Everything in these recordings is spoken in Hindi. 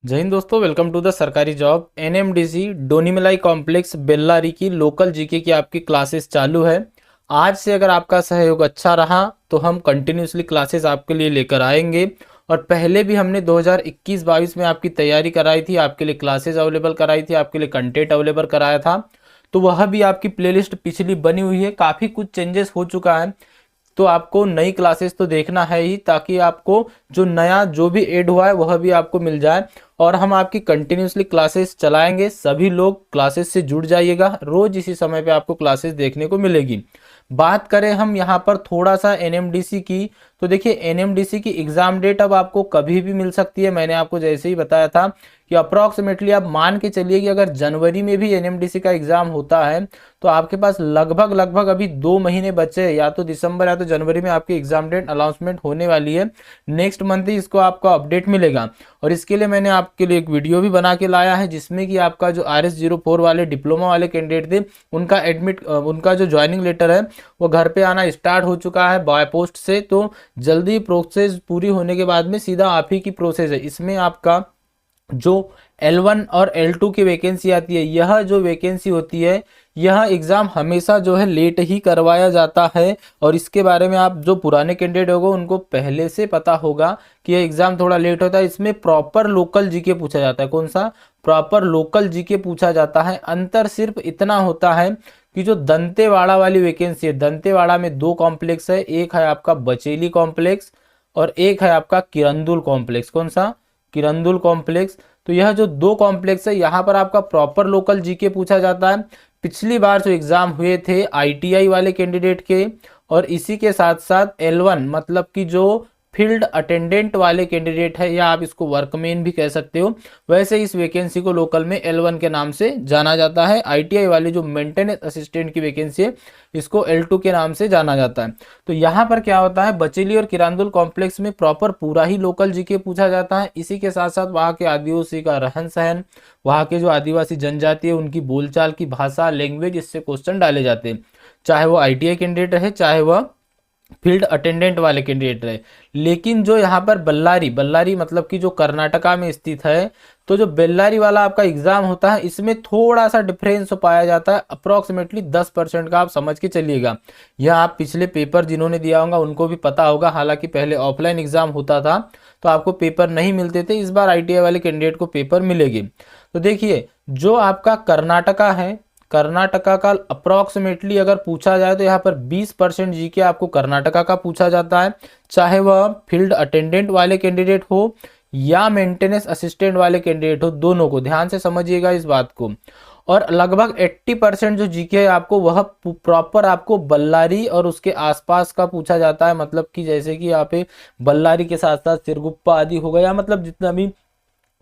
जय हिंद दोस्तों, वेलकम टू द सरकारी जॉब। एनएमडीसी डोनीमलाई कॉम्प्लेक्स बेल्लारी की लोकल जीके की आपकी क्लासेस चालू है। आज से अगर आपका सहयोग अच्छा रहा तो हम कंटिन्यूसली क्लासेस आपके लिए लेकर आएंगे। और पहले भी हमने 2021-22 में आपकी तैयारी कराई थी, आपके लिए क्लासेस अवेलेबल कराई थी, आपके लिए कंटेंट अवेलेबल कराया था। तो वह भी आपकी प्लेलिस्ट पिछली बनी हुई है, काफ़ी कुछ चेंजेस हो चुका है। तो आपको नई क्लासेस तो देखना है ही, ताकि आपको जो नया जो भी ऐड हुआ है वह भी आपको मिल जाए। और हम आपकी कंटिन्यूसली क्लासेस चलाएंगे, सभी लोग क्लासेस से जुड़ जाइएगा। रोज इसी समय पे आपको क्लासेस देखने को मिलेगी। बात करें हम यहाँ पर थोड़ा सा एनएमडीसी की, तो देखिए एनएमडीसी की एग्जाम डेट अब आपको कभी भी मिल सकती है। मैंने आपको जैसे ही बताया था कि अप्रॉक्सीमेटली आप मान के चलिए कि अगर जनवरी में भी एनएमडीसी का एग्जाम होता है तो आपके पास लगभग लगभग अभी 2 महीने बचे हैं। या तो दिसंबर या तो जनवरी में आपकी एग्जाम डेट अनाउंसमेंट होने वाली है। नेक्स्ट मंथ ही इसको आपको अपडेट मिलेगा। और इसके लिए मैंने आपके लिए एक वीडियो भी बना के लाया है, जिसमें कि आपका जो RS04 वाले डिप्लोमा वाले कैंडिडेट थे उनका जो ज्वाइनिंग लेटर है वो घर पे आना स्टार्ट हो चुका है बाय पोस्ट से। तो जल्दी प्रोसेस पूरी होने के बाद में सीधा आप ही की प्रोसेस है। इसमें आपका जो L1 और L2 की वैकेंसी आती है, यह जो वैकेंसी होती है, यह एग्ज़ाम हमेशा जो है लेट ही करवाया जाता है। और इसके बारे में आप जो पुराने कैंडिडेट होगा उनको पहले से पता होगा कि यह एग्ज़ाम थोड़ा लेट होता है। इसमें प्रॉपर लोकल जीके पूछा जाता है। कौन सा? प्रॉपर लोकल जीके पूछा जाता है। अंतर सिर्फ इतना होता है कि जो दंतेवाड़ा वाली वैकेंसी है, दंतेवाड़ा में 2 कॉम्प्लेक्स है, एक है आपका बचेली कॉम्प्लेक्स और एक है आपका किरंदुल कॉम्प्लेक्स। कौन सा? किरंदुल कॉम्प्लेक्स। तो यह जो 2 कॉम्प्लेक्स है, यहाँ पर आपका प्रॉपर लोकल जीके पूछा जाता है। पिछली बार जो एग्जाम हुए थे आईटीआई वाले कैंडिडेट के, और इसी के साथ साथ L1 मतलब कि जो फील्ड अटेंडेंट वाले कैंडिडेट है, या आप इसको वर्कमैन भी कह सकते हो, वैसे इस वैकेंसी को लोकल में L1 के नाम से जाना जाता है। आईटीआई वाली जो मेंटेनेंस असिस्टेंट की वैकेंसी है, इसको L2 के नाम से जाना जाता है। तो यहाँ पर क्या होता है, बचेली और किरंदुल कॉम्प्लेक्स में प्रॉपर पूरा ही लोकल जीके पूछा जाता है। इसी के साथ साथ वहाँ के आदिवासी का रहन सहन, वहाँ के जो आदिवासी जनजाति है उनकी बोलचाल की भाषा, लैंग्वेज, इससे क्वेश्चन डाले जाते हैं। चाहे वो आईटीआई कैंडिडेट रहे, चाहे वह फील्ड अटेंडेंट वाले कैंडिडेट रहे। लेकिन जो यहाँ पर बल्लारी बल्लारी मतलब कि जो कर्नाटका में स्थित है, तो जो बेल्लारी वाला आपका एग्जाम होता है, इसमें थोड़ा सा डिफरेंस पाया जाता है। अप्रॉक्सीमेटली 10% का आप समझ के चलिएगा। यह आप पिछले पेपर जिन्होंने दिया होगा उनको भी पता होगा। हालांकि पहले ऑफलाइन एग्जाम होता था तो आपको पेपर नहीं मिलते थे, इस बार आईटीआई वाले कैंडिडेट को पेपर मिलेगी। तो देखिए, जो आपका कर्नाटका है, कर्नाटका का अप्रॉक्सीमेटली अगर पूछा जाए तो यहाँ पर 20% जीके आपको कर्नाटका का पूछा जाता है। चाहे वह फील्ड अटेंडेंट वाले कैंडिडेट हो या मेंटेनेंस असिस्टेंट वाले कैंडिडेट हो, दोनों को ध्यान से समझिएगा इस बात को। और लगभग 80% जो जीके है आपको वह प्रॉपर आपको बल्लारी और उसके आसपास का पूछा जाता है। मतलब कि जैसे कि यहाँ पे बल्लारी के साथ साथ सिरगुप्पा आदि हो गया, मतलब जितना भी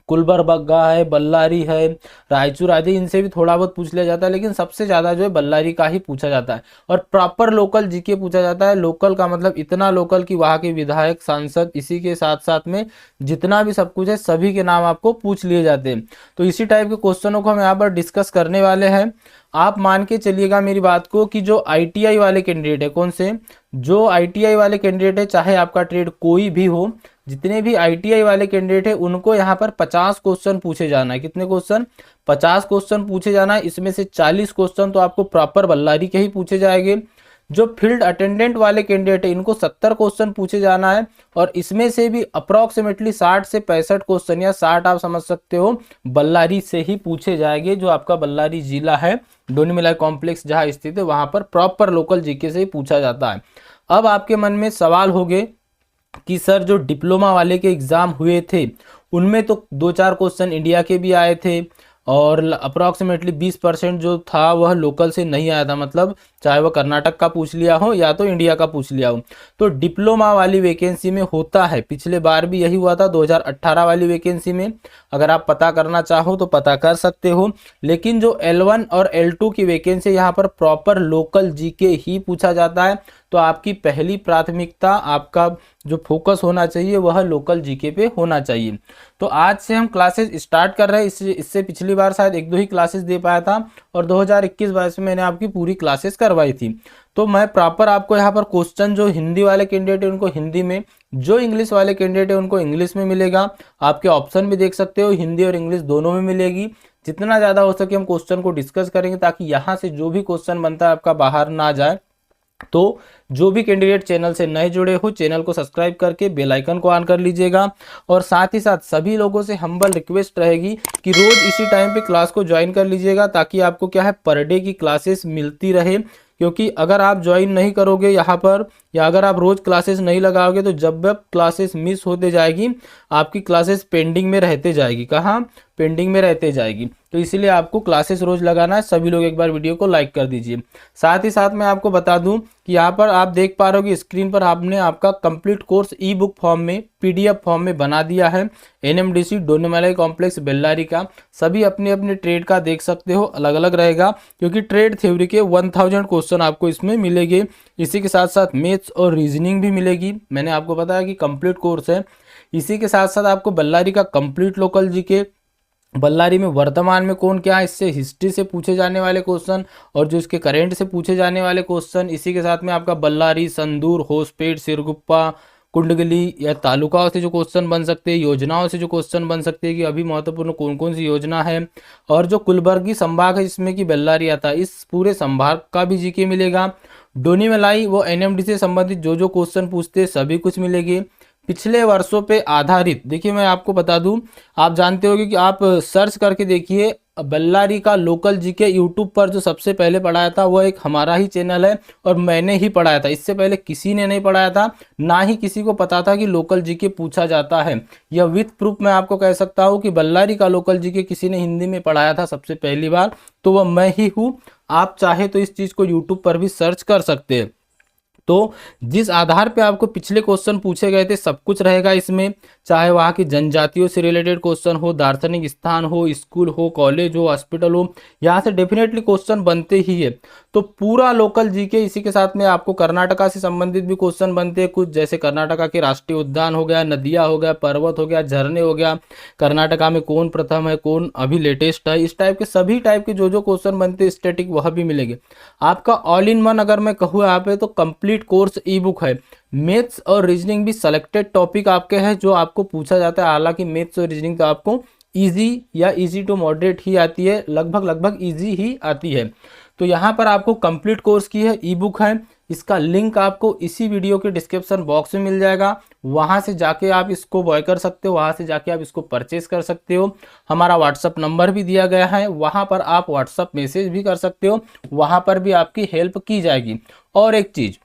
गुलबर्गा है, बल्लारी है, रायचूर आदि, इनसे भी थोड़ा बहुत पूछ लिया जाता है। लेकिन सबसे ज़्यादा जो है बल्लारी का ही पूछा जाता है। और प्रॉपर लोकल जीके पूछा जाता है। लोकल का मतलब इतना लोकल कि वहाँ के विधायक, सांसद, इसी के साथ साथ में जितना भी सब कुछ है सभी के नाम आपको पूछ लिए जाते हैं। तो इसी टाइप के क्वेश्चनों को हम यहाँ पर डिस्कस करने वाले हैं। आप मान के चलिएगा मेरी बात को कि जो आईटीआई वाले कैंडिडेट है, कौन से? जो आईटीआई वाले कैंडिडेट है, चाहे आपका ट्रेड कोई भी हो, जितने भी आईटीआई वाले कैंडिडेट है उनको यहाँ पर 50 क्वेश्चन पूछे जाना है। कितने क्वेश्चन? 50 क्वेश्चन पूछे जाना है। इसमें से 40 क्वेश्चन तो आपको प्रॉपर बल्लारी के ही पूछे जाएंगे। जो फील्ड अटेंडेंट वाले कैंडिडेट है इनको 70 क्वेश्चन पूछे जाना है। और इसमें से भी अप्रॉक्सीमेटली 60 से 65 क्वेश्चन, या 60 आप समझ सकते हो, बल्लारी से ही पूछे जाएंगे। जो आपका बल्लारी जिला है, डोनीमलाई कॉम्प्लेक्स जहाँ स्थित है, वहां पर प्रॉपर लोकल जीके से ही पूछा जाता है। अब आपके मन में सवाल हो गए कि सर जो डिप्लोमा वाले के एग्ज़ाम हुए थे उनमें तो 2-4 क्वेश्चन इंडिया के भी आए थे, और अप्रॉक्सीमेटली 20% जो था वह लोकल से नहीं आया था। मतलब चाहे वह कर्नाटक का पूछ लिया हो या तो इंडिया का पूछ लिया हो। तो डिप्लोमा वाली वैकेंसी में होता है, पिछले बार भी यही हुआ था 2018 वाली वैकेंसी में। अगर आप पता करना चाहो तो पता कर सकते हो। लेकिन जो L1 और L2 की वैकेंसी, यहाँ पर प्रॉपर लोकल जीके ही पूछा जाता है। तो आपकी पहली प्राथमिकता, आपका जो फोकस होना चाहिए वह लोकल जीके पे होना चाहिए। तो आज से हम क्लासेस स्टार्ट कर रहे हैं। इससे पिछली बार शायद 1-2 ही क्लासेस दे पाया था, और 2021-22 में मैंने आपकी पूरी क्लासेस कर करवाई थी। तो मैं प्रॉपर आपको यहाँ पर क्वेश्चन जो हिंदी वाले कैंडिडेट है उनको हिंदी में, जो इंग्लिश वाले कैंडिडेट है उनको इंग्लिश में मिलेगा। आपके ऑप्शन भी देख सकते हो, हिंदी और इंग्लिश दोनों में मिलेगी। जितना ज़्यादा हो सके हम क्वेश्चन को डिस्कस करेंगे ताकि यहाँ से जो भी क्वेश्चन बनता है आपका बाहर ना जाए। तो जो भी कैंडिडेट चैनल से नए जुड़े हो, चैनल को सब्सक्राइब करके बेल आइकन को ऑन कर लीजिएगा। और साथ ही साथ सभी लोगों से हम्बल रिक्वेस्ट रहेगी कि रोज इसी टाइम पे क्लास को ज्वाइन कर लीजिएगा, ताकि आपको क्या है पर डे की क्लासेस मिलती रहे। क्योंकि अगर आप ज्वाइन नहीं करोगे यहाँ पर, या अगर आप रोज क्लासेस नहीं लगाओगे, तो जब क्लासेस मिस होते जाएगी, आपकी क्लासेस पेंडिंग में रहते जाएगी। कहाँ? पेंडिंग में रहते जाएगी। तो इसीलिए आपको क्लासेस रोज लगाना है। सभी लोग एक बार वीडियो को लाइक कर दीजिए। साथ ही साथ मैं आपको बता दूं कि यहाँ पर आप देख पा रहे हो कि स्क्रीन पर आपने आपका कंप्लीट कोर्स ई बुक फॉर्म में, पीडीएफ फॉर्म में बना दिया है। एनएमडीसी डोनीमलाई कॉम्प्लेक्स बेल्लारी का सभी अपने अपने ट्रेड का देख सकते हो, अलग अलग रहेगा, क्योंकि ट्रेड थ्योरी के 1000 क्वेश्चन आपको इसमें मिलेंगे। इसी के साथ साथ मैथ्स और रीजनिंग भी मिलेगी। मैंने आपको बताया कि कंप्लीट कोर्स है। इसी के साथ साथ आपको बेल्लारी का कंप्लीट लोकल जीके, बल्लारी में वर्तमान में कौन क्या है, इससे हिस्ट्री से पूछे जाने वाले क्वेश्चन और जो इसके करेंट से पूछे जाने वाले क्वेश्चन। इसी के साथ में आपका बल्लारी, संदूर, होसपेट, सिरगुप्पा, कुंडगली या तालुकाओं से जो क्वेश्चन बन सकते हैं, योजनाओं से जो क्वेश्चन बन सकते हैं कि अभी महत्वपूर्ण कौन कौन सी योजना है, और जो कुलबर्गी संभाग है जिसमें कि बेल्लारी आता है, इस पूरे संभाग का भी जीके मिलेगा। डोनीमलाई वो एनएमडी से संबंधित जो जो क्वेश्चन पूछते हैं सभी कुछ मिलेगी। पिछले वर्षों पे आधारित, देखिए मैं आपको बता दूं, आप जानते होंगे कि आप सर्च करके देखिए बेल्लारी का लोकल जीके यूट्यूब पर जो सबसे पहले पढ़ाया था वो एक हमारा ही चैनल है, और मैंने ही पढ़ाया था। इससे पहले किसी ने नहीं पढ़ाया था, ना ही किसी को पता था कि लोकल जीके पूछा जाता है। यह विथ प्रूफ मैं आपको कह सकता हूँ कि बेल्लारी का लोकल जीके किसी ने हिंदी में पढ़ाया था सबसे पहली बार, तो वह मैं ही हूँ। आप चाहे तो इस चीज़ को यूट्यूब पर भी सर्च कर सकते हैं। तो जिस आधार पे आपको पिछले क्वेश्चन पूछे गए थे सब कुछ रहेगा इसमें, चाहे वहाँ की जनजातियों से रिलेटेड क्वेश्चन हो, दार्शनिक स्थान हो, स्कूल हो, कॉलेज हो, हॉस्पिटल हो, यहाँ से डेफिनेटली क्वेश्चन बनते ही है। तो पूरा लोकल जीके, इसी के साथ में आपको कर्नाटका से संबंधित भी क्वेश्चन बनते हैं कुछ, जैसे कर्नाटका के राष्ट्रीय उद्यान हो गया, नदियाँ हो गया, पर्वत हो गया, झरने हो गया, कर्नाटका में कौन प्रथम है, कौन अभी लेटेस्ट है, इस टाइप के सभी टाइप के जो जो क्वेश्चन बनते हैं स्टैटिक, वह भी मिलेंगे। आपका ऑल इन वन अगर मैं कहूँ यहाँ पे, तो कंप्लीट कोर्स ई बुक है। मैथ्स और रीजनिंग भी सिलेक्टेड टॉपिक आपके हैं जो आपको पूछा जाता है। हालांकि मैथ्स और रीजनिंग तो आपको इजी या इजी टू मॉडरेट ही आती है, लगभग इजी ही आती है। तो यहाँ पर आपको कंप्लीट कोर्स की है ई बुक है। इसका लिंक आपको इसी वीडियो के डिस्क्रिप्शन बॉक्स में मिल जाएगा, वहाँ से जाके आप इसको बाय कर सकते हो, वहाँ से जाके आप इसको परचेज कर सकते हो। हमारा व्हाट्सअप नंबर भी दिया गया है, वहाँ पर आप व्हाट्सअप मैसेज भी कर सकते हो, वहाँ पर भी आपकी हेल्प की जाएगी। और एक चीज़,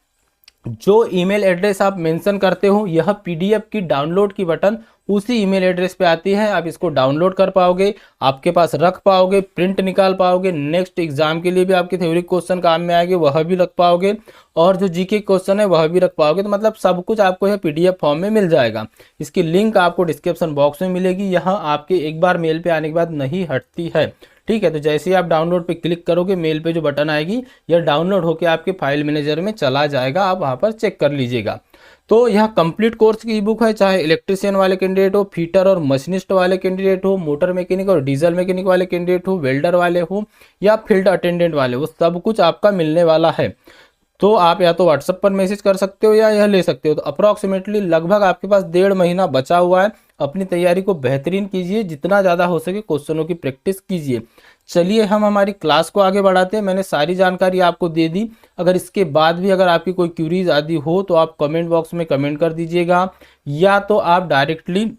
जो ईमेल एड्रेस आप मेंशन करते हो, यह पीडीएफ की डाउनलोड की बटन उसी ईमेल एड्रेस पे आती है। आप इसको डाउनलोड कर पाओगे, आपके पास रख पाओगे, प्रिंट निकाल पाओगे, नेक्स्ट एग्जाम के लिए भी आपके थ्योरी क्वेश्चन काम में आएंगे, वह भी रख पाओगे, और जो जीके क्वेश्चन है वह भी रख पाओगे। तो मतलब सब कुछ आपको यह पीडीएफ फॉर्म में मिल जाएगा। इसकी लिंक आपको डिस्क्रिप्शन बॉक्स में मिलेगी, यह आपके एक बार मेल पे आने के बाद नहीं हटती है। ठीक है, तो जैसे ही आप डाउनलोड पे क्लिक करोगे, मेल पे जो बटन आएगी यह डाउनलोड होकर आपके फाइल मैनेजर में चला जाएगा, आप वहाँ पर चेक कर लीजिएगा। तो यह कंप्लीट कोर्स की ई बुक है, चाहे इलेक्ट्रिशियन वाले कैंडिडेट हो, फीटर और मशीनिस्ट वाले कैंडिडेट हो, मोटर मैकेनिक और डीजल मैकेनिक वाले कैंडिडेट हो, वेल्डर वाले हो या फील्ड अटेंडेंट वाले, वो सब कुछ आपका मिलने वाला है। तो आप या तो व्हाट्सएप पर मैसेज कर सकते हो या यह ले सकते हो। तो अप्रॉक्सीमेटली लगभग आपके पास 1.5 महीना बचा हुआ है। अपनी तैयारी को बेहतरीन कीजिए, जितना ज़्यादा हो सके क्वेश्चनों की प्रैक्टिस कीजिए। चलिए हम हमारी क्लास को आगे बढ़ाते हैं। मैंने सारी जानकारी आपको दे दी। अगर इसके बाद भी अगर आपकी कोई क्यूरीज आदि हो तो आप कमेंट बॉक्स में कमेंट कर दीजिएगा, या तो आप डायरेक्टली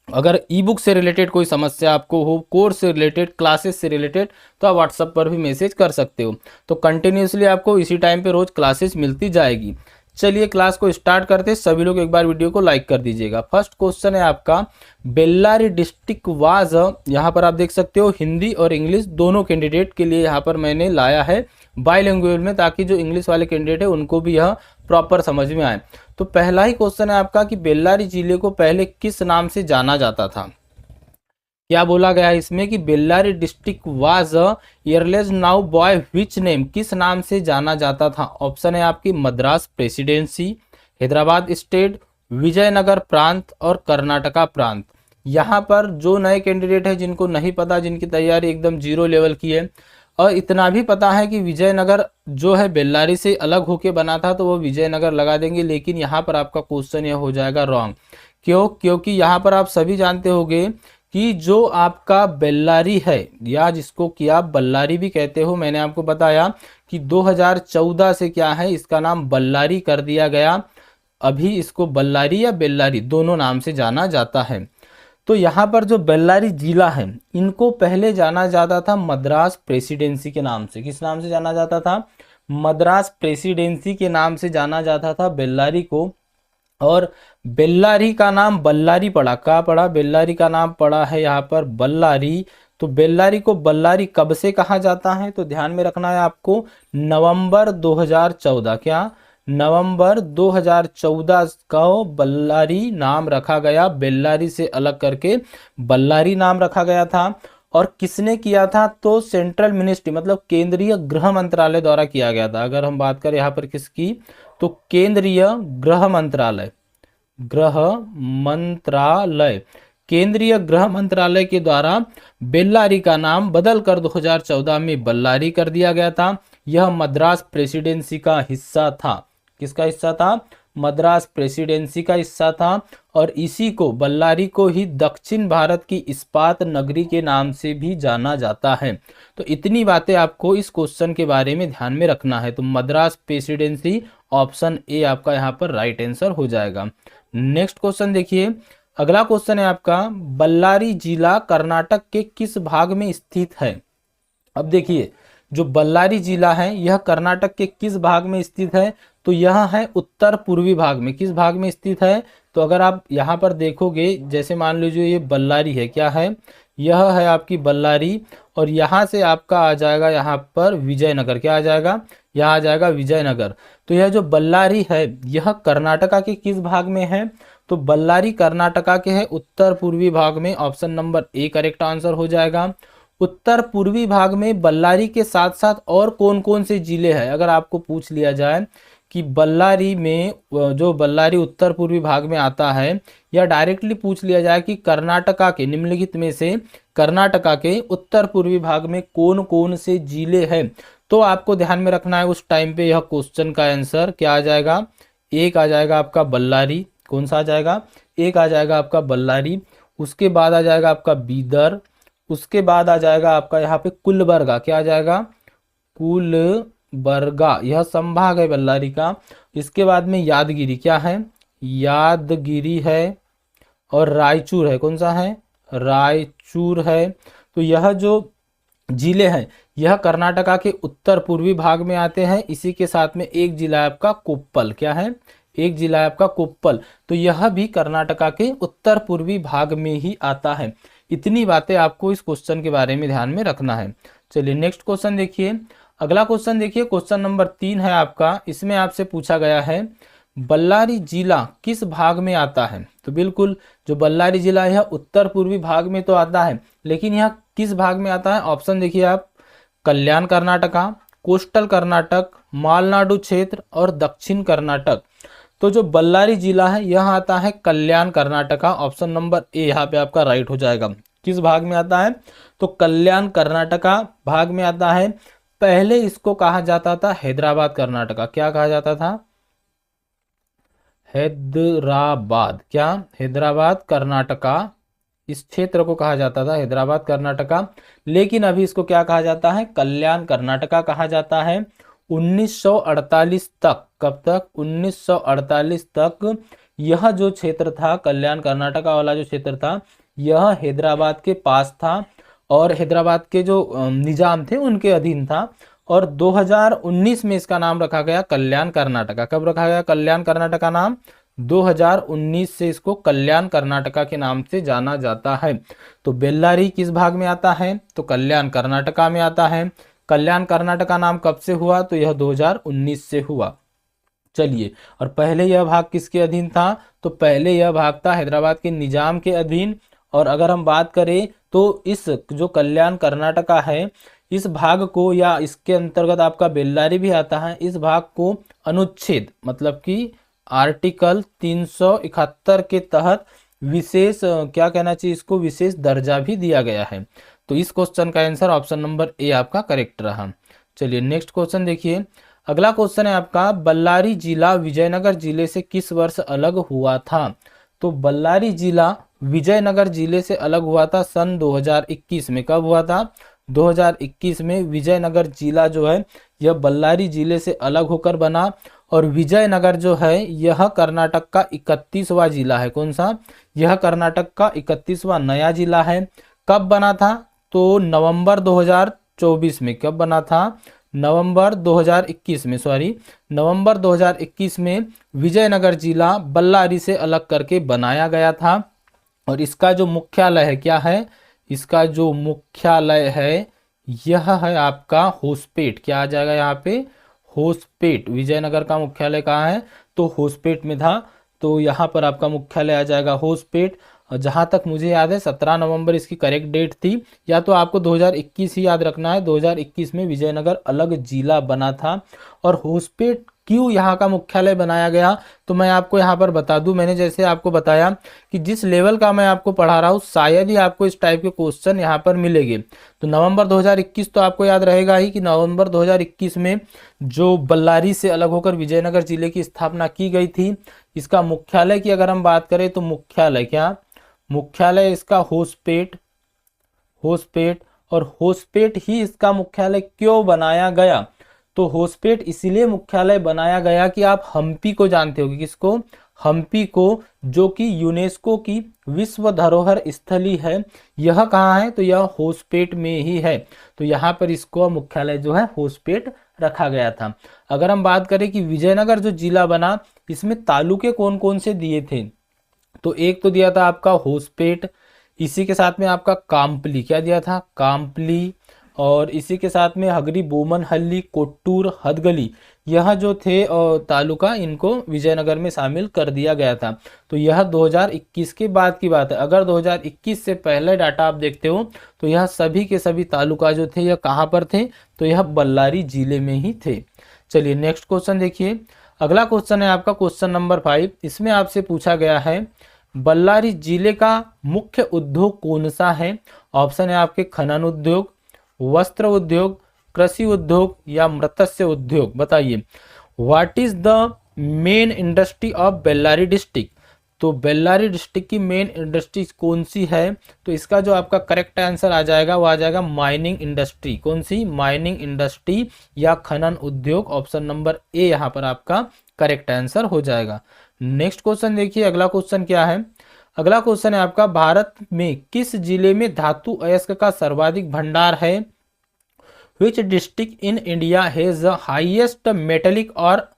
अगर ई बुक से रिलेटेड कोई समस्या आपको हो, कोर्स से रिलेटेड, क्लासेस से रिलेटेड, तो आप व्हाट्सएप पर भी मैसेज कर सकते हो। तो कंटिन्यूसली आपको इसी टाइम पे रोज क्लासेस मिलती जाएगी। चलिए क्लास को स्टार्ट करते हैं। सभी लोग एक बार वीडियो को लाइक कर दीजिएगा। फर्स्ट क्वेश्चन है आपका, बेल्लारी डिस्ट्रिक्ट वाज, यहाँ पर आप देख सकते हो हिंदी और इंग्लिश दोनों कैंडिडेट के लिए यहाँ पर मैंने लाया है बाइलिंगुअल में, ताकि जो इंग्लिश वाले कैंडिडेट है उनको भी यह प्रॉपर समझ में आए। तो पहला ही क्वेश्चन है आपका कि बेल्लारी जिले को पहले किस नाम से जाना जाता था। क्या बोला गया है इसमें कि Bellary district was airless now boy which name, किस नाम से जाना जाता था। ऑप्शन है आपकी मद्रास प्रेसिडेंसी, हैदराबाद स्टेट, विजयनगर प्रांत और कर्नाटका प्रांत। यहाँ पर जो नए कैंडिडेट है जिनको नहीं पता, जिनकी तैयारी एकदम जीरो लेवल की है, और इतना भी पता है कि विजयनगर जो है बेल्लारी से अलग होके बना था, तो वो विजयनगर लगा देंगे, लेकिन यहाँ पर आपका क्वेश्चन यह हो जाएगा रॉन्ग। क्यों? क्योंकि यहाँ पर आप सभी जानते होंगे कि जो आपका बेल्लारी है, या जिसको कि आप बल्लारी भी कहते हो, मैंने आपको बताया कि 2014 से क्या है, इसका नाम बल्लारी कर दिया गया। अभी इसको बल्लारी या बेल्लारी दोनों नाम से जाना जाता है। तो यहाँ पर जो बेल्लारी जिला है, इनको पहले जाना जाता था मद्रास प्रेसिडेंसी के नाम से। किस नाम से जाना जाता था? मद्रास प्रेसिडेंसी के नाम से जाना जाता था बेल्लारी को। और बेल्लारी का नाम बल्लारी पड़ा, क्या पड़ा? बेल्लारी का नाम पड़ा है यहाँ पर बल्लारी। तो बेल्लारी को बल्लारी कब से कहा जाता है? तो ध्यान में रखना है आपको, नवंबर 2014। क्या? नवंबर 2014 को बल्लारी नाम रखा गया, बेल्लारी से अलग करके बल्लारी नाम रखा गया था। और किसने किया था? तो सेंट्रल मिनिस्ट्री मतलब केंद्रीय गृह मंत्रालय द्वारा किया गया था। अगर हम बात करें यहाँ पर किसकी, तो केंद्रीय गृह मंत्रालय, गृह मंत्रालय, केंद्रीय गृह मंत्रालय के द्वारा बेल्लारी का नाम बदलकर 2014 में बल्लारी कर दिया गया था। यह मद्रास प्रेसिडेंसी का हिस्सा था। किसका हिस्सा था? मद्रास प्रेसिडेंसी का हिस्सा था। और इसी को, बल्लारी को ही दक्षिण भारत की इस्पात नगरी के नाम से भी जाना जाता है। तो इतनी बातें आपको इस क्वेश्चन के बारे में ध्यान में रखना है। तो मद्रास प्रेसिडेंसी, ऑप्शन ए आपका यहाँ पर राइट आंसर हो जाएगा। नेक्स्ट क्वेश्चन देखिए, अगला क्वेश्चन है आपका, बल्लारी जिला कर्नाटक के किस भाग में स्थित है? अब देखिए, जो बल्लारी जिला है यह कर्नाटक के किस भाग में स्थित है? तो यह है उत्तर पूर्वी भाग में। किस भाग में स्थित है? तो अगर आप यहाँ पर देखोगे, जैसे मान लीजिए ये बल्लारी है, क्या है? यह है आपकी बल्लारी, और यहाँ से आपका आ जाएगा यहाँ पर विजयनगर। क्या आ जाएगा? यहाँ आ जाएगा विजयनगर। तो यह जो बल्लारी है यह कर्नाटका के किस भाग में है? तो बल्लारी कर्नाटका के है उत्तर पूर्वी भाग में। Option number A correct answer हो जाएगा। उत्तर पूर्वी भाग में बल्लारी के साथ साथ और कौन कौन से जिले हैं? अगर आपको पूछ लिया जाए कि बल्लारी में, जो बल्लारी उत्तर पूर्वी भाग में आता है, या डायरेक्टली पूछ लिया जाए कि कर्नाटका के निम्नलिखित में से कर्नाटका के उत्तर पूर्वी भाग में कौन कौन से जिले हैं, तो आपको ध्यान में रखना है उस टाइम पे यह क्वेश्चन का आंसर क्या आ जाएगा? एक आ जाएगा आपका बल्लारी। कौन सा आ जाएगा? एक आ जाएगा आपका बल्लारी। उसके बाद आ जाएगा आपका बीदर। उसके बाद आ जाएगा आपका यहाँ पे कुलबर्गा। क्या आ जाएगा? कुलबर्गा, यह संभाग है बल्लारी का। इसके बाद में यादगिरी। क्या है? यादगिरी है। और रायचूर है। कौन सा है? रायचूर है। तो यह जो जिले हैं यह कर्नाटका के उत्तर पूर्वी भाग में आते हैं। इसी के साथ में एक जिला है आपका कोप्पल। क्या है? एक जिला है आपका कोप्पल। तो यह भी कर्नाटका के उत्तर पूर्वी भाग में ही आता है। इतनी बातें आपको इस क्वेश्चन के बारे में ध्यान में रखना है। चलिए नेक्स्ट क्वेश्चन देखिए। अगला क्वेश्चन देखिए, क्वेश्चन नंबर 3 है आपका। इसमें आपसे पूछा गया है बल्लारी जिला किस भाग में आता है? तो बिल्कुल, जो बल्लारी जिला है उत्तर पूर्वी भाग में तो आता है, लेकिन यह किस भाग में आता है? ऑप्शन देखिए आप, कल्याण कर्नाटका, कोस्टल कर्नाटक, मालनाडु क्षेत्र और दक्षिण कर्नाटक। तो जो बल्लारी जिला है यह आता है कल्याण कर्नाटका। ऑप्शन नंबर ए यहाँ पे आपका राइट हो जाएगा। किस भाग में आता है? तो कल्याण कर्नाटका भाग में आता है। पहले इसको कहा जाता था हैदराबाद कर्नाटका। क्या कहा जाता था? हैदराबाद। क्या? हैदराबाद कर्नाटका, इस क्षेत्र को कहा जाता था हैदराबाद कर्नाटका। लेकिन अभी इसको क्या कहा जाता है? कल्याण कर्नाटका कहा जाता है। 1948 तक, कब तक? 1948 तक यह जो क्षेत्र था, कल्याण कर्नाटका वाला जो क्षेत्र था, यह हैदराबाद के पास था और हैदराबाद के जो निजाम थे उनके अधीन था। और 2019 में इसका नाम रखा गया कल्याण कर्नाटका। कब रखा गया कल्याण कर्नाटका नाम? 2019 से इसको कल्याण कर्नाटका के नाम से जाना जाता है। तो बेल्लारी किस भाग में आता है? तो कल्याण कर्नाटका में आता है। कल्याण कर्नाटका नाम कब से हुआ? तो यह 2019 से हुआ। चलिए, और पहले यह भाग किसके अधीन था? तो पहले यह भाग था हैदराबाद के निजाम के अधीन। और अगर हम बात करें तो इस जो कल्याण कर्नाटका है, इस भाग को, या इसके अंतर्गत आपका बेल्लारी भी आता है, इस भाग को अनुच्छेद मतलब कि आर्टिकल 371 के तहत विशेष, क्या कहना चाहिए इसको, विशेष दर्जा भी दिया गया है। तो इस क्वेश्चन का आंसर ऑप्शन नंबर ए आपका करेक्ट रहा। चलिए नेक्स्ट क्वेश्चन देखिए। अगला क्वेश्चन है आपका, बल्लारी जिला विजयनगर जिले से किस वर्ष अलग हुआ था? तो बल्लारी जिला विजयनगर जिले से अलग हुआ था सन 2021 में। कब हुआ था? 2021 में विजयनगर जिला जो है यह बल्लारी जिले से अलग होकर बना। और विजयनगर जो है यह कर्नाटक का 31वां जिला है। कौन सा? यह कर्नाटक का 31वां नया जिला है। कब बना था? तो नवंबर 2024 में। कब बना था? नवंबर 2021 में, सॉरी नवंबर 2021 में विजयनगर जिला बल्लारी से अलग करके बनाया गया था। और इसका जो मुख्यालय है क्या है? इसका जो मुख्यालय है यह है आपका होसपेट। क्या आ जाएगा यहाँ पे? होसपेट। विजयनगर का मुख्यालय कहाँ है? तो होसपेट में था। तो यहाँ पर आपका मुख्यालय आ जाएगा होसपेट। जहाँ तक मुझे याद है 17 नवंबर इसकी करेक्ट डेट थी। या तो आपको 2021 ही याद रखना है। 2021 में विजयनगर अलग जिला बना था। और होसपेट क्यों यहाँ का मुख्यालय बनाया गया, तो मैं आपको यहाँ पर बता दूं। मैंने जैसे आपको बताया कि जिस लेवल का मैं आपको पढ़ा रहा हूँ शायद ही आपको इस टाइप के क्वेश्चन यहाँ पर मिलेंगे। तो नवंबर 2021 तो आपको याद रहेगा ही कि नवंबर 2021 में जो बल्लारी से अलग होकर विजयनगर जिले की स्थापना की गई थी। इसका मुख्यालय की अगर हम बात करें तो मुख्यालय क्या? मुख्यालय इसका होसपेट। होसपेट। और होसपेट ही इसका मुख्यालय क्यों बनाया गया? तो होसपेट इसलिए मुख्यालय बनाया गया कि आप हम्पी को जानते हो। किसको? हम्पी को, जो कि यूनेस्को की विश्व धरोहर स्थली है। यह कहाँ है? तो यह होसपेट में ही है। तो यहाँ पर इसको मुख्यालय जो है होसपेट रखा गया था। अगर हम बात करें कि विजयनगर जो जिला बना इसमें तालुके कौन कौन से दिए थे, तो एक तो दिया था आपका होसपेट, इसी के साथ में आपका काम्पली। क्या दिया था? काम्पली। और इसी के साथ में हगरी, बोमनहल्ली, कोट्टूर, हदगली, यह जो थे तालुका इनको विजयनगर में शामिल कर दिया गया था। तो यह 2021 के बाद की बात है। अगर 2021 से पहले डाटा आप देखते हो तो यह सभी के सभी तालुका जो थे यह कहाँ पर थे? तो यह बल्लारी जिले में ही थे। चलिए नेक्स्ट क्वेश्चन देखिए। अगला क्वेश्चन है आपका क्वेश्चन नंबर 5। इसमें आपसे पूछा गया है बल्लारी जिले का मुख्य उद्योग कौन सा है? ऑप्शन है आपके खनन उद्योग, वस्त्र उद्योग, कृषि उद्योग या मत्स्य उद्योग। बताइए what is the main industry of Bellary district? तो बेल्लारी डिस्ट्रिक्ट की मेन इंडस्ट्री कौन सी है? तो इसका जो आपका करेक्ट आंसर आ जाएगा वो आ जाएगा माइनिंग इंडस्ट्री। कौन सी? माइनिंग इंडस्ट्री या खनन उद्योग। ऑप्शन नंबर ए यहाँ पर आपका करेक्ट आंसर हो जाएगा। नेक्स्ट क्वेश्चन देखिए। अगला क्वेश्चन क्या है? अगला क्वेश्चन है आपका, भारत में किस जिले में धातु अयस्क का सर्वाधिक भंडार है? Which district in India has the highest metallic और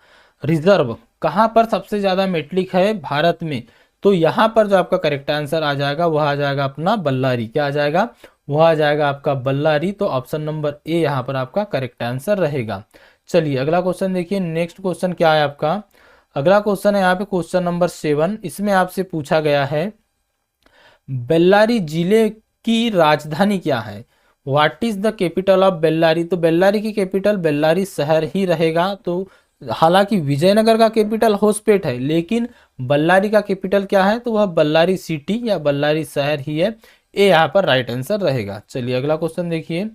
रिजर्व? कहाँ पर सबसे ज्यादा मेटलिक है भारत में? तो यहाँ पर जो आपका करेक्ट आंसर आ जाएगा वह आ जाएगा अपना बल्लारी। क्या आ जाएगा? वह आ जाएगा आपका बल्लारी। तो ऑप्शन नंबर ए यहाँ पर आपका करेक्ट आंसर रहेगा। चलिए अगला क्वेश्चन देखिए। नेक्स्ट क्वेश्चन क्या है आपका? अगला क्वेश्चन है यहाँ पे क्वेश्चन नंबर 7। इसमें आपसे पूछा गया है बेल्लारी जिले की राजधानी क्या है? What is the capital of Bellary? तो बेल्लारी की कैपिटल बेल्लारी शहर ही रहेगा। तो हालांकि विजयनगर का कैपिटल होसपेट है लेकिन बल्लारी का कैपिटल क्या है? तो वह बल्लारी सिटी या बल्लारी शहर ही है। ए यहाँ पर राइट आंसर रहेगा। चलिए अगला क्वेश्चन देखिए।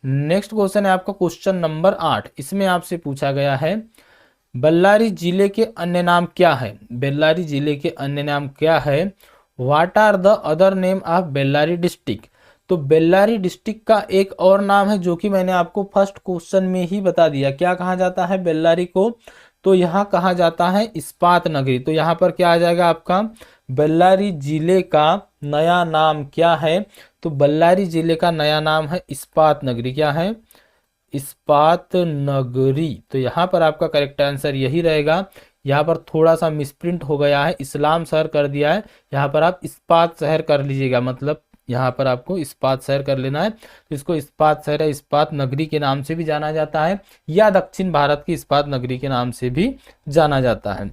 नेक्स्ट क्वेश्चन है आपका क्वेश्चन नंबर 8। इसमें आपसे पूछा गया है बल्लारी जिले के अन्य नाम क्या है? बेल्लारी जिले के अन्य नाम क्या है? What are the other name of Bellary district? तो बेल्लारी डिस्ट्रिक्ट का एक और नाम है जो कि मैंने आपको फर्स्ट क्वेश्चन में ही बता दिया। क्या कहा जाता है बेल्लारी को? तो यहाँ कहा जाता है इस्पात नगरी। तो यहाँ पर क्या आ जाएगा आपका? बेल्लारी जिले का नया नाम क्या है? तो बल्लारी जिले का नया नाम है इस्पात नगरी। क्या है? इस्पात नगरी। तो यहाँ पर आपका करेक्ट आंसर यही रहेगा। यहाँ पर थोड़ा सा मिसप्रिंट हो गया है, इस्लाम शहर कर दिया है। यहाँ पर आप इस्पात शहर कर लीजिएगा, मतलब यहाँ पर आपको इस्पात शहर कर लेना है। तो इसको इस्पात शहर या इस्पात नगरी के नाम से भी जाना जाता है या दक्षिण भारत की इस्पात नगरी के नाम से भी जाना जाता है।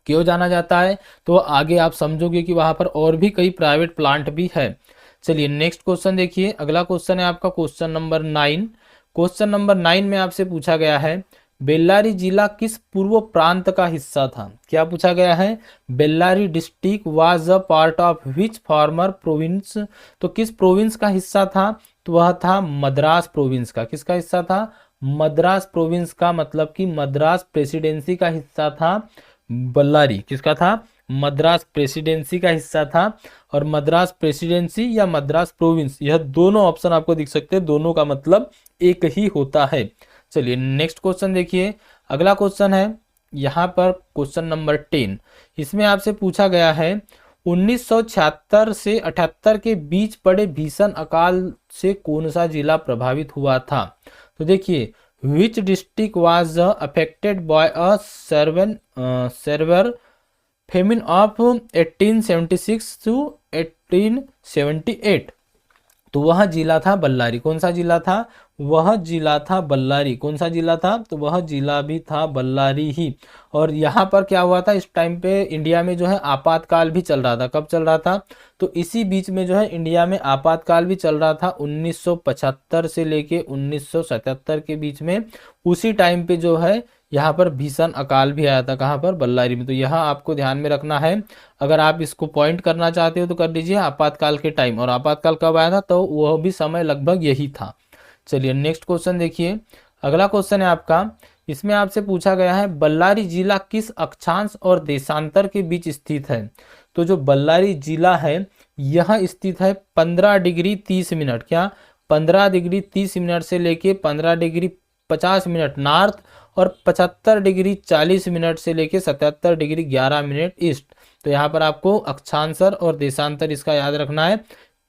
क्यों जाना जाता है तो आगे आप समझोगे कि वहाँ पर और भी कई प्राइवेट प्लांट भी है। चलिए नेक्स्ट क्वेश्चन देखिए। अगला क्वेश्चन है आपका क्वेश्चन नंबर 9। क्वेश्चन नंबर 9 में आपसे पूछा गया है बेल्लारी जिला किस पूर्व प्रांत का हिस्सा था? क्या पूछा गया है? Bellary district was a part of which farmer province? तो किस प्रोविंस का हिस्सा था? तो वह था मद्रास प्रोविंस का। किसका हिस्सा था? मद्रास प्रोविंस का, मतलब कि मद्रास प्रेसिडेंसी का हिस्सा था बल्लारी। किसका था? मद्रास प्रेसिडेंसी का हिस्सा था। और मद्रास प्रेसिडेंसी या मद्रास प्रोविंस, यह दोनों ऑप्शन आपको दिख सकते हैं, दोनों का मतलब एक ही होता है। चलिए नेक्स्ट क्वेश्चन देखिए। अगला क्वेश्चन है यहाँ पर क्वेश्चन नंबर 10। इसमें आपसे पूछा गया है 1976 से 78 के बीच पड़े भीषण अकाल से कौन सा जिला प्रभावित हुआ था? तो देखिए, which district was affected by a severe famine of 1876 to 1878? तो वह जिला था बल्लारी। कौन सा जिला था? वह जिला था बल्लारी। कौन सा जिला था? तो वह जिला भी था बल्लारी ही। और यहाँ पर क्या हुआ था, इस टाइम पे इंडिया में जो है आपातकाल भी चल रहा था। कब चल रहा था? तो इसी बीच में जो है इंडिया में आपातकाल भी चल रहा था 1975 से लेके 1977 के बीच में। उसी टाइम पे जो है यहाँ पर भीषण अकाल भी आया था। कहाँ पर? बल्लारी में। तो यह आपको ध्यान में रखना है। अगर आप इसको पॉइंट करना चाहते हो तो कर लीजिए आपातकाल के टाइम। और आपातकाल कब आया था? तो वह भी समय लगभग यही था। चलिए नेक्स्ट क्वेश्चन देखिए। अगला क्वेश्चन है आपका, इसमें आपसे पूछा गया है बल्लारी जिला किस अक्षांश और देशांतर के बीच स्थित है? तो जो बल्लारी जिला है यह स्थित है 15 डिग्री 30 मिनट। क्या? 15 डिग्री 30 मिनट से लेके 15 डिग्री 50 मिनट नॉर्थ और 75 डिग्री 40 मिनट से लेके 77 डिग्री 11 मिनट ईस्ट। तो यहाँ पर आपको अक्षांतर और देशांतर इसका याद रखना है।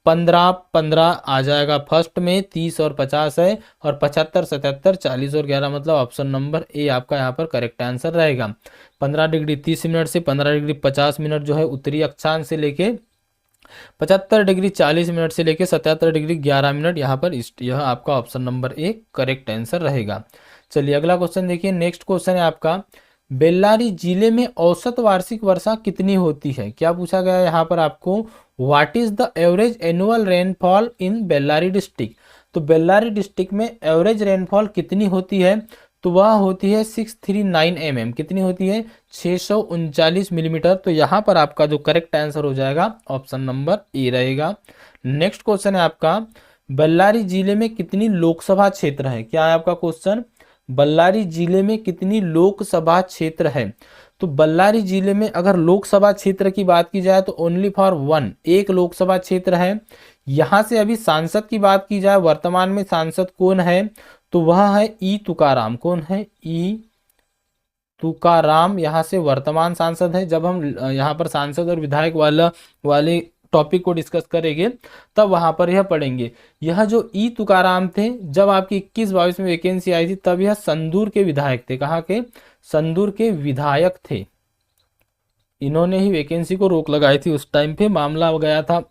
15 आ जाएगा फर्स्ट में, 30 और 50 है, और 75 77 40 और 11, मतलब ऑप्शन नंबर ए आपका यहाँ पर करेक्ट आंसर रहेगा। 15 डिग्री 30 मिनट से 15 डिग्री 50 मिनट जो है उत्तरी अक्षांश से लेके 75 डिग्री 40 मिनट से लेके 77 डिग्री 11 मिनट यहाँ पर ईस्ट। यह आपका option number A correct answer रहेगा। चलिए अगला क्वेश्चन देखिए। नेक्स्ट क्वेश्चन है आपका, बेल्लारी जिले में औसत वार्षिक वर्षा कितनी होती है? क्या पूछा गया है यहाँ पर आपको? What is the average annual rainfall in Bellary district? तो बेल्लारी डिस्ट्रिक्ट में एवरेज रेनफॉल कितनी होती है? तो वह होती है 639 mm। कितनी होती है? 639 मिलीमीटर। तो यहाँ पर आपका जो करेक्ट आंसर हो जाएगा ऑप्शन नंबर ए रहेगा। नेक्स्ट क्वेश्चन है आपका, बेल्लारी जिले में कितनी लोकसभा क्षेत्र है? क्या है आपका क्वेश्चन? बल्लारी जिले में कितनी लोकसभा क्षेत्र है? तो बल्लारी जिले में अगर लोकसभा क्षेत्र की बात की जाए तो ओनली फॉर वन, एक लोकसभा क्षेत्र है। यहाँ से अभी सांसद की बात की जाए, वर्तमान में सांसद कौन है? तो वह है ई तुकाराम। कौन है? ई तुकाराम यहाँ से वर्तमान सांसद है। जब हम यहाँ पर सांसद और विधायक वाले टॉपिक को डिस्कस करेंगे तब वहां पर यह पढ़ेंगे। यह जो ई तुकाराम थे, जब आपकी 21-22 में वैकेंसी आई थी तब यह संदूर के विधायक थे। कहाँ के? संदूर के विधायक थे। इन्होंने ही वैकेंसी को रोक लगाई थी। उस टाइम पे मामला गया था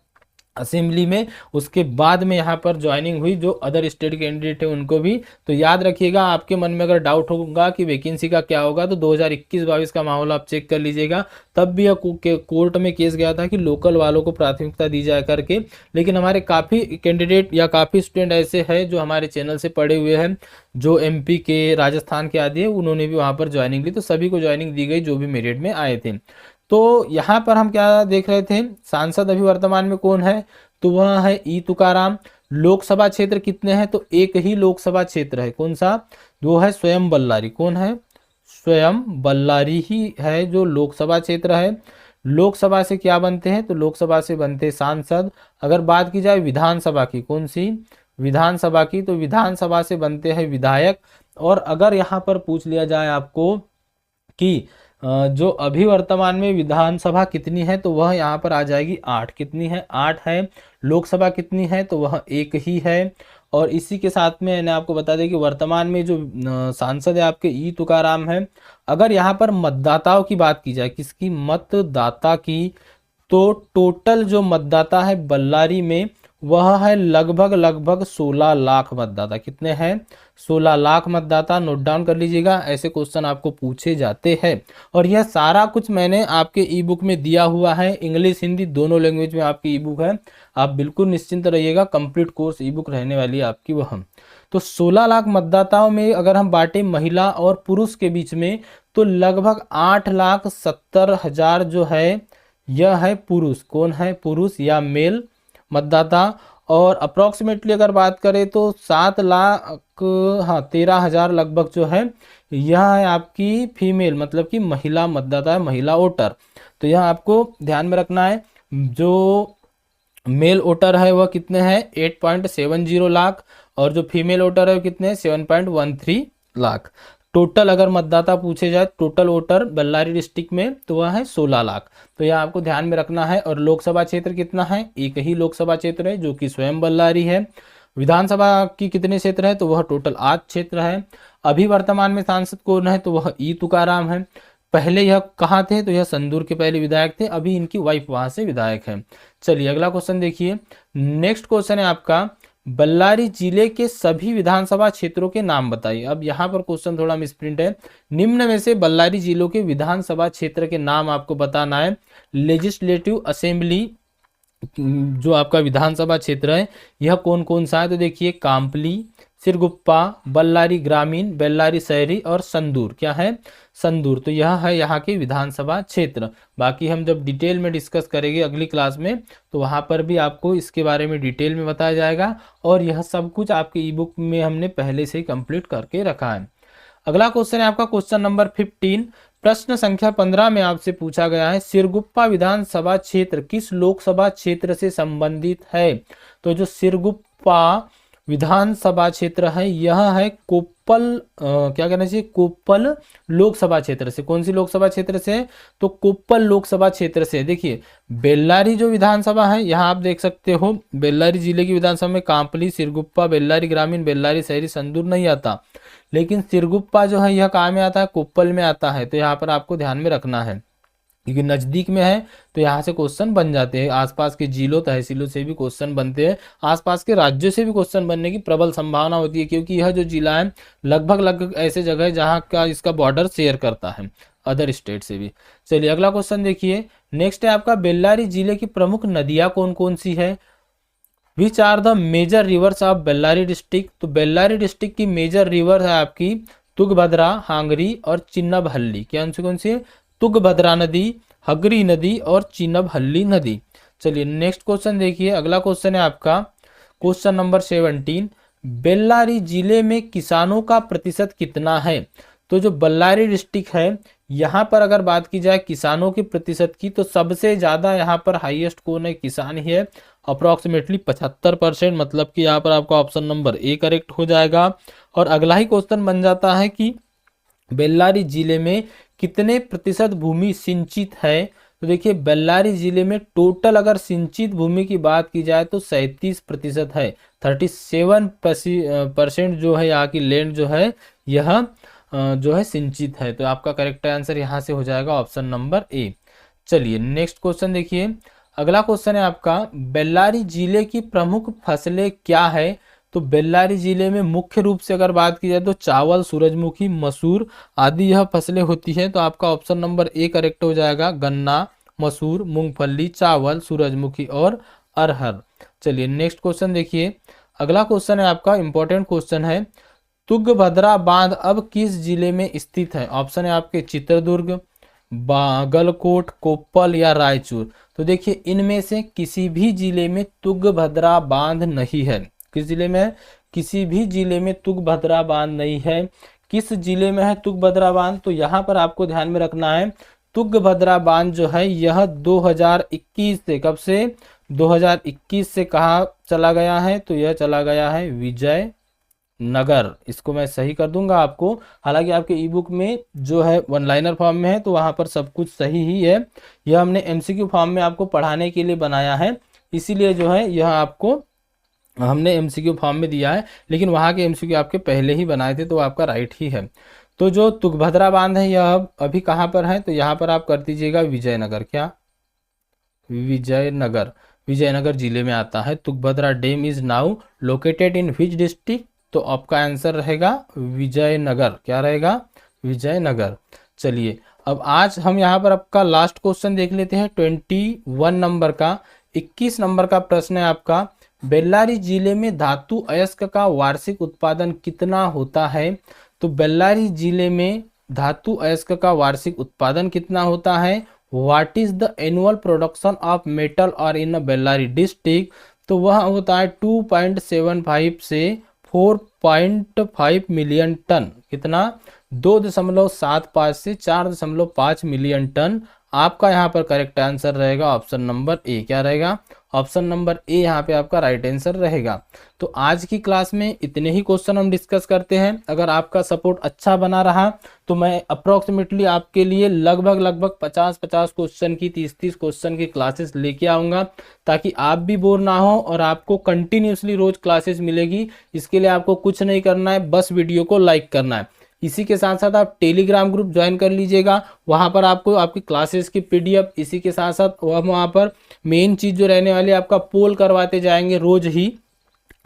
असेंबली में। उसके बाद में यहाँ पर ज्वाइनिंग हुई जो अदर स्टेट कैंडिडेट है उनको भी। तो याद रखिएगा, आपके मन में अगर डाउट होगा कि वैकेंसी का क्या होगा तो 2021-22 का माहौल आप चेक कर लीजिएगा। तब भी कोर्ट में केस गया था कि लोकल वालों को प्राथमिकता दी जाए करके। लेकिन हमारे काफ़ी कैंडिडेट या काफ़ी स्टूडेंट ऐसे हैं जो हमारे चैनल से पढ़े हुए हैं, जो MP के, राजस्थान के आदि है, उन्होंने भी वहाँ पर ज्वाइनिंग ली। तो सभी को ज्वाइनिंग दी गई जो भी मेरिट में आए थे। तो यहाँ पर हम क्या देख रहे थे? सांसद अभी वर्तमान में कौन है? तो वह है ई तुकाराम। लोकसभा क्षेत्र कितने हैं? तो एक ही लोकसभा क्षेत्र है। कौन सा? वो है स्वयं बल्लारी। कौन है? स्वयं बल्लारी ही है जो लोकसभा क्षेत्र है। लोकसभा से क्या बनते हैं? तो लोकसभा से बनते सांसद। अगर बात की जाए विधानसभा की, कौन सी? विधानसभा की, तो विधानसभा से बनते हैं विधायक। और अगर यहाँ पर पूछ लिया जाए आपको कि जो अभी वर्तमान में विधानसभा कितनी है, तो वह यहाँ पर आ जाएगी 8। कितनी है? 8 है। लोकसभा कितनी है? तो वह एक ही है। और इसी के साथ में मैंने आपको बता दें कि वर्तमान में जो सांसद है आपके ई तुकाराम है। अगर यहाँ पर मतदाताओं की बात की जाए, किसकी? मतदाता की, तो टोटल जो मतदाता है बल्लारी में वह है लगभग 16 लाख मतदाता। कितने हैं? 16 लाख मतदाता। नोट डाउन कर लीजिएगा, ऐसे क्वेश्चन आपको पूछे जाते हैं। और यह सारा कुछ मैंने आपके ई बुक में दिया हुआ है, इंग्लिश हिंदी दोनों लैंग्वेज में आपकी ई बुक है। आप बिल्कुल निश्चिंत रहिएगा, कंप्लीट कोर्स ई बुक रहने वाली है आपकी वह। तो 16 लाख मतदाताओं में अगर हम बांटे महिला और पुरुष के बीच में, तो लगभग 8,70,000 जो है यह है पुरुष। कौन है? पुरुष या मेल मतदाता। और अप्रॉक्सीमेटली अगर बात करें तो 7,13,000 लगभग जो है यह है आपकी फीमेल, मतलब कि महिला मतदाता है, महिला वोटर। तो यह आपको ध्यान में रखना है। जो मेल वोटर है वह कितने हैं? 8.70 लाख। और जो फीमेल वोटर है वो कितने हैं? 7.13 लाख। टोटल अगर मतदाता पूछे जाए, टोटल वोटर बल्लारी डिस्ट्रिक्ट में, तो वह है 16 लाख। तो यह आपको ध्यान में रखना है। और लोकसभा क्षेत्र कितना है? एक ही लोकसभा क्षेत्र है जो कि स्वयं बल्लारी है। विधानसभा की कितने क्षेत्र है? तो वह टोटल 8 क्षेत्र है। अभी वर्तमान में सांसद कौन है? तो वह ई तुकाराम है। पहले यह कहाँ थे? तो यह संदूर के पहले विधायक थे, अभी इनकी वाइफ वहां से विधायक है। चलिए अगला क्वेश्चन देखिए। नेक्स्ट क्वेश्चन है आपका, बल्लारी जिले के सभी विधानसभा क्षेत्रों के नाम बताइए। अब यहाँ पर क्वेश्चन थोड़ा मिसप्रिंट है। निम्न में से बल्लारी जिलों के विधानसभा क्षेत्र के नाम आपको बताना है। लेजिस्लेटिव असेंबली जो आपका विधानसभा क्षेत्र है यह कौन कौन सा है? तो देखिए, काम्पली, सिरगुप्पा, बल्लारी ग्रामीण, बेल्लारी शहरी और संदूर। क्या है? संदूर। तो यह है यहाँ के विधानसभा क्षेत्र। बाकी हम जब डिटेल में डिस्कस करेंगे अगली क्लास में, तो वहाँ पर भी आपको इसके बारे में डिटेल में बताया जाएगा। और यह सब कुछ आपके ई बुक में हमने पहले से ही कंप्लीट करके रखा है। अगला क्वेश्चन है आपका क्वेश्चन नंबर 15। प्रश्न संख्या 15 में आपसे पूछा गया है, सिरगुप्पा विधानसभा क्षेत्र किस लोकसभा क्षेत्र से संबंधित है? तो जो सिरगुप्पा विधानसभा क्षेत्र है यह है कोप्पल, क्या कहना चाहिए, कोप्पल लोकसभा क्षेत्र से। कौन सी लोकसभा क्षेत्र से? तो कोप्पल लोकसभा क्षेत्र से। देखिए, बेल्लारी जो विधानसभा है, यहाँ आप देख सकते हो बेल्लारी जिले की विधानसभा में कांपली, सिरगुप्पा, बेल्लारी ग्रामीण, बेल्लारी शहरी, संदूर नहीं आता। लेकिन सिरगुप्पा जो है यह कहाँ में आता है? कोप्पल में आता है। तो यहाँ पर आपको ध्यान में रखना है, क्योंकि नजदीक में है तो यहाँ से क्वेश्चन बन जाते हैं। आसपास के जिलों तहसीलों से भी क्वेश्चन बनते हैं, आसपास के राज्यों से भी क्वेश्चन बनने की प्रबल संभावना होती है, क्योंकि यह जो जिला है लगभग ऐसे जगह है जहाँ का इसका बॉर्डर शेयर करता है अदर स्टेट से भी। चलिए अगला क्वेश्चन देखिए। नेक्स्ट है आपका, बेल्लारी जिले की प्रमुख नदियाँ कौन कौन सी है? Which are the major rivers of Bellary district? तो बेल्लारी डिस्ट्रिक्ट की मेजर रिवर है आपकी तुंगभद्रा, हांगरी और चिन्नबहल्ली। कौन सी है? तुंगभद्रा नदी, हगरी नदी और चिन्नबहल्ली नदी। चलिए नेक्स्ट क्वेश्चन देखिए। अगला क्वेश्चन है आपका क्वेश्चन नंबर 17। बेल्लारी जिले में किसानों का प्रतिशत कितना है? तो जो बल्लारी डिस्ट्रिक्ट है यहाँ पर अगर बात की जाए किसानों के प्रतिशत की, तो सबसे ज़्यादा यहाँ पर हाईएस्ट कौन है? किसान ही है, अप्रॉक्सीमेटली 75%। मतलब कि यहाँ पर आपका ऑप्शन नंबर ए करेक्ट हो जाएगा। और अगला ही क्वेश्चन बन जाता है कि बेल्लारी जिले में कितने प्रतिशत भूमि सिंचित है? तो देखिए, बेल्लारी जिले में टोटल अगर सिंचित भूमि की बात की जाए तो 37% है। 37% जो है यहाँ की लैंड जो है यह जो है सिंचित है। तो आपका करेक्ट आंसर यहाँ से हो जाएगा ऑप्शन नंबर ए। चलिए नेक्स्ट क्वेश्चन देखिए। अगला क्वेश्चन है आपका, बेल्लारी जिले की प्रमुख फसलें क्या है? तो बेल्लारी जिले में मुख्य रूप से अगर बात की जाए तो चावल, सूरजमुखी, मसूर आदि यह फसलें होती है। तो आपका ऑप्शन नंबर ए करेक्ट हो जाएगा, गन्ना, मसूर, मूंगफली, चावल, सूरजमुखी और अरहर। चलिए नेक्स्ट क्वेश्चन देखिए। अगला क्वेश्चन है आपका इंपॉर्टेंट क्वेश्चन है, तुंगभद्रा बांध अब किस जिले में स्थित है? ऑप्शन है आपके चित्रदुर्ग, बागलकोट, कोप्पल या रायचूर। तो देखिए, इनमें से किसी भी जिले में तुंगभद्रा बांध नहीं है। किस जिले में? किसी भी जिले में तुंगभद्रा बांध नहीं है। किस जिले में है तुंगभद्रा बांध? तो यहाँ पर आपको ध्यान में रखना है, तुंगभद्रा बांध जो है यह 2021 से, कब से? 2021 से कहाँ चला गया है? तो यह चला गया है विजय नगर। इसको मैं सही कर दूंगा आपको, हालांकि आपके ई बुक में जो है वन लाइनर फॉर्म में है तो वहां पर सब कुछ सही ही है। यह हमने एमसीक्यू फॉर्म में आपको पढ़ाने के लिए बनाया है, इसीलिए जो है यह आपको हमने एमसीक्यू फॉर्म में दिया है, लेकिन वहाँ के एमसीक्यू आपके पहले ही बनाए थे तो आपका राइट ही है। तो जो तुंगभद्रा बांध है यह अभी कहाँ पर है? तो यहाँ पर आप कर दीजिएगा विजयनगर। क्या? विजयनगर। विजयनगर जिले में आता है। Tungabhadra dam is now located in which district, तो आपका आंसर रहेगा विजयनगर। क्या रहेगा? विजयनगर। चलिए अब आज हम यहाँ पर आपका लास्ट क्वेश्चन देख लेते हैं 21 नंबर का। 21 नंबर का प्रश्न है आपका, बेल्लारी जिले में धातु अयस्क का वार्षिक उत्पादन कितना होता है? तो बेल्लारी जिले में धातु अयस्क का वार्षिक उत्पादन कितना होता है? What is the annual production of metal और इन बेल्लारी डिस्ट्रिक्ट? तो वह होता है 2.75 से 4.5 मिलियन टन। कितना? 2.75 से 4.5 मिलियन टन। आपका यहाँ पर करेक्ट आंसर रहेगा ऑप्शन नंबर ए। क्या रहेगा? ऑप्शन नंबर ए यहाँ पे आपका राइट आंसर रहेगा। तो आज की क्लास में इतने ही क्वेश्चन हम डिस्कस करते हैं। अगर आपका सपोर्ट अच्छा बना रहा तो मैं अप्रोक्सीमेटली आपके लिए लगभग 50 क्वेश्चन की 30 क्वेश्चन की क्लासेस लेके आऊँगा, ताकि आप भी बोर ना हो और आपको कंटिन्यूसली रोज क्लासेस मिलेगी। इसके लिए आपको कुछ नहीं करना है, बस वीडियो को लाइक करना है। इसी के साथ साथ आप टेलीग्राम ग्रुप ज्वाइन कर लीजिएगा, वहाँ पर आपको आपकी क्लासेस की PDF, इसी के साथ साथ वहाँ पर मेन चीज़ जो रहने वाली है आपका पोल करवाते जाएंगे रोज ही।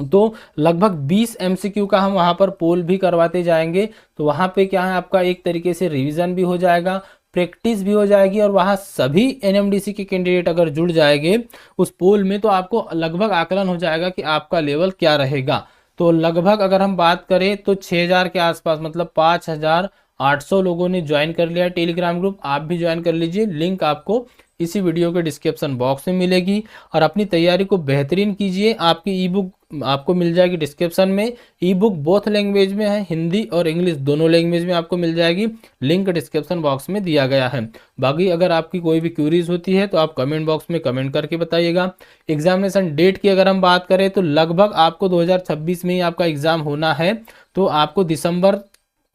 तो लगभग 20 MCQ का हम वहाँ पर पोल भी करवाते जाएंगे। तो वहाँ पे क्या है, आपका एक तरीके से रिवीजन भी हो जाएगा, प्रैक्टिस भी हो जाएगी, और वहाँ सभी NMDC के कैंडिडेट अगर जुड़ जाएंगे उस पोल में तो आपको लगभग आकलन हो जाएगा कि आपका लेवल क्या रहेगा। तो लगभग अगर हम बात करें तो 6000 के आसपास, मतलब 5800 लोगों ने ज्वाइन कर लिया टेलीग्राम ग्रुप। आप भी ज्वाइन कर लीजिए, लिंक आपको इसी वीडियो के डिस्क्रिप्शन बॉक्स में मिलेगी। और अपनी तैयारी को बेहतरीन कीजिए। आपकी ई बुक आपको मिल जाएगी डिस्क्रिप्शन में। ई बुक बोथ लैंग्वेज में है, हिंदी और इंग्लिश दोनों लैंग्वेज में आपको मिल जाएगी। लिंक डिस्क्रिप्शन बॉक्स में दिया गया है। बाकी अगर आपकी कोई भी क्यूरीज होती है तो आप कमेंट बॉक्स में कमेंट करके बताइएगा। एग्जामिनेशन डेट की अगर हम बात करें तो लगभग आपको 2026 में ही आपका एग्जाम होना है, तो आपको दिसंबर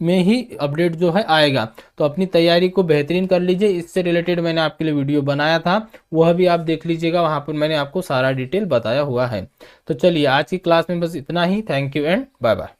में ही अपडेट जो है आएगा। तो अपनी तैयारी को बेहतरीन कर लीजिए। इससे रिलेटेड मैंने आपके लिए वीडियो बनाया था, वह भी आप देख लीजिएगा, वहाँ पर मैंने आपको सारा डिटेल बताया हुआ है। तो चलिए आज की क्लास में बस इतना ही। Thank you and bye bye.